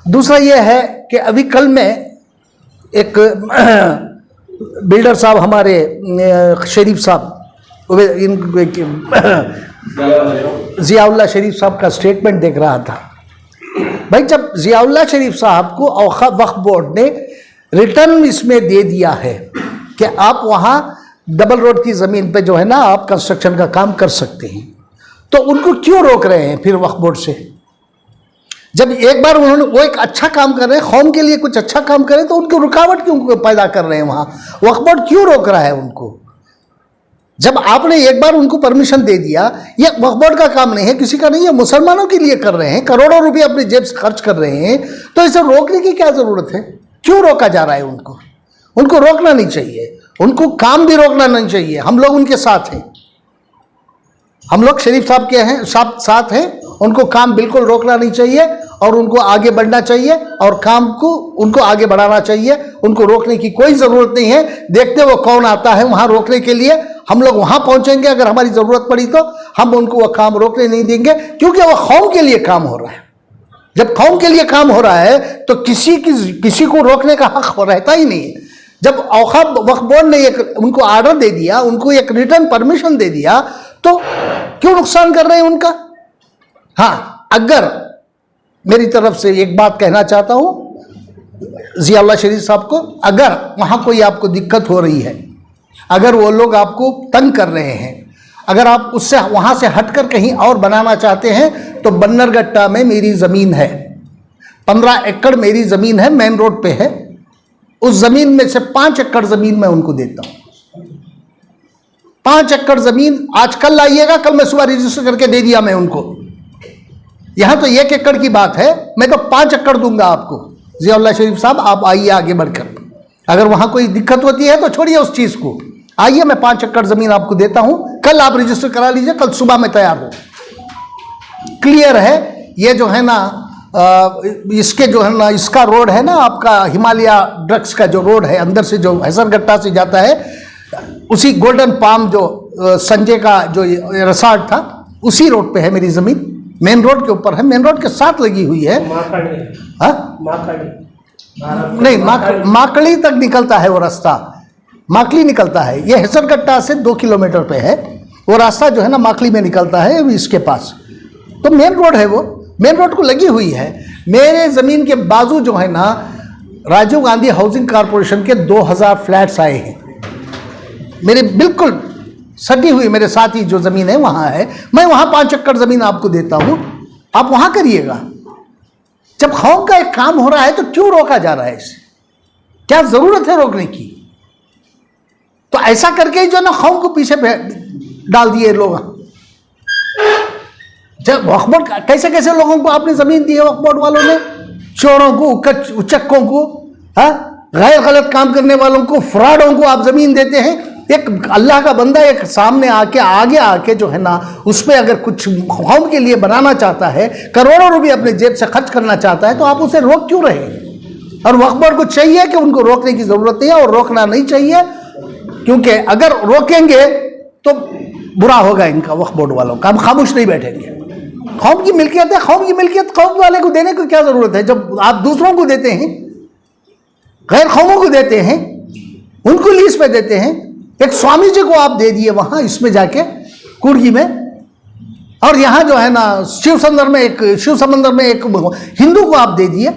दूसरा ये है कि अभी कल में एक बिल्डर साहब हमारे शरीफ साहब जियाउल्लाह शरीफ साहब का स्टेटमेंट देख रहा था। भाई जब जियाउल्लाह शरीफ साहब को औक़ाफ़ वक्फ बोर्ड ने रिटर्न इसमें दे दिया है कि आप वहाँ डबल रोड की ज़मीन पे जो है ना आप कंस्ट्रक्शन का काम कर सकते हैं, तो उनको क्यों रोक रहे हैं फिर वक्फ बोर्ड से? जब एक बार उन्होंने वो एक अच्छा काम कर रहे हैं, कौम के लिए कुछ अच्छा काम करें, तो उनको रुकावट क्यों पैदा कर रहे हैं? वहाँ वक्फ बोर्ड क्यों रोक रहा है उनको? जब आपने एक बार उनको परमिशन दे दिया, ये वक्फ बोर्ड का काम नहीं है, किसी का नहीं है, मुसलमानों के लिए कर रहे हैं, करोड़ों रुपए अपनी जेब से खर्च कर रहे हैं, तो इसे रोकने की क्या ज़रूरत है? क्यों रोका जा रहा है उनको? उनको रोकना नहीं चाहिए, उनको काम भी रोकना नहीं चाहिए। हम लोग उनके साथ हैं, हम लोग शरीफ साहब के हैं, साथ हैं। उनको काम बिल्कुल रोकना नहीं चाहिए और उनको आगे बढ़ना चाहिए और काम को उनको आगे बढ़ाना चाहिए। उनको रोकने की कोई ज़रूरत नहीं है। देखते वो कौन आता है वहाँ रोकने के लिए। हम लोग वहाँ पहुँचेंगे, अगर हमारी ज़रूरत पड़ी तो हम उनको वो काम रोकने नहीं देंगे, क्योंकि वह कौम के लिए काम हो रहा है। जब कौम के लिए काम हो रहा है तो किसी को रोकने का हक रहता ही नहीं है। जब औक़ाफ़ वक्फ बोर्ड ने एक उनको आर्डर दे दिया, उनको एक रिटर्न परमिशन दे दिया, तो क्यों नुकसान कर रहे हैं उनका? हाँ, अगर मेरी तरफ से एक बात कहना चाहता हूँ जियाउल्लाह शरीफ साहब को, अगर वहाँ कोई आपको दिक्कत हो रही है, अगर वो लोग आपको तंग कर रहे हैं, अगर आप उससे वहाँ से हटकर कहीं और बनाना चाहते हैं, तो बन्नरगट्टा में मेरी ज़मीन है, 15 एकड़ मेरी ज़मीन है, मेन रोड पे है। उस ज़मीन में से 5 एकड़ ज़मीन मैं उनको देता हूँ। 5 एकड़ ज़मीन आज कल लाइएगा, कल मैं सुबह रजिस्टर करके दे दिया मैं उनको। यहाँ तो 1 एकड़ की बात है, मैं तो 5 एकड़ दूंगा आपको। जियाउल्लाह शरीफ साहब आप आइए आगे बढ़कर, अगर वहाँ कोई दिक्कत होती है तो छोड़िए उस चीज़ को, आइए मैं 5 एकड़ ज़मीन आपको देता हूँ, कल आप रजिस्टर करा लीजिए, कल सुबह मैं तैयार हूँ। क्लियर है? ये जो है ना इसके जो है ना, इसका रोड है ना आपका हिमालय ड्रग्स का जो रोड है, अंदर से जो हैसरगट्टा से जाता है, उसी गोल्डन पाम जो संजय का जो रिसॉर्ट था, उसी रोड पे है मेरी ज़मीन। मेन रोड के ऊपर है, मेन रोड के साथ लगी हुई है। नहीं, माकड़ी तक निकलता है वो रास्ता, माकड़ी निकलता है। ये हैसरगट्टा से 2 किलोमीटर पे है वो रास्ता, जो है ना माकड़ी में निकलता है इसके पास। तो मेन रोड है वो, मेन रोड को लगी हुई है। मेरे ज़मीन के बाजू जो है ना राजीव गांधी हाउसिंग कॉरपोरेशन के 2000 फ्लैट्स आए हैं, मेरे बिल्कुल सटी हुई मेरे साथ ही जो ज़मीन है वहाँ है। मैं वहाँ 5 एकड़ ज़मीन आपको देता हूँ, आप वहाँ करिएगा। जब कौम का एक काम हो रहा है तो क्यों रोका जा रहा है इसे? क्या ज़रूरत है रोकने की? तो ऐसा करके ही जो ना कौम को पीछे डाल दिए लोग। जब वक्फ बोर्ड कैसे कैसे लोगों को आपने ज़मीन दी है, वक्फ बोर्ड वालों ने चोरों को, उचक्कों को, गैर गलत काम करने वालों को, फ्रॉडों को आप ज़मीन देते हैं। एक अल्लाह का बंदा एक सामने आके आगे आके जो है ना उस पर अगर कुछ कौम के लिए बनाना चाहता है, करोड़ों रुपए अपने जेब से खर्च करना चाहता है, तो आप उसे रोक क्यों रहे हैं? और वक्फ बोर्ड को चाहिए कि उनको रोकने की ज़रूरत नहीं है और रोकना नहीं चाहिए, क्योंकि अगर रोकेंगे तो बुरा होगा इनका, वक्फ बोर्ड वालों का। हम खामोश नहीं बैठेंगे। कौम की मिल्कियत है, कौम की मिल्कियत कौम वाले को देने की क्या ज़रूरत है? जब आप दूसरों को देते हैं, गैर कौमों को देते हैं, उनको लीज पे देते हैं। एक स्वामी जी को आप दे दिए वहाँ इसमें जाके कुर्गी में, और यहाँ जो है ना शिव समंदर में एक हिंदू को आप दे दिए।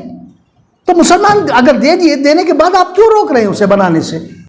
तो मुसलमान अगर दे दिए, देने के बाद आप क्यों रोक रहे हैं उसे बनाने से?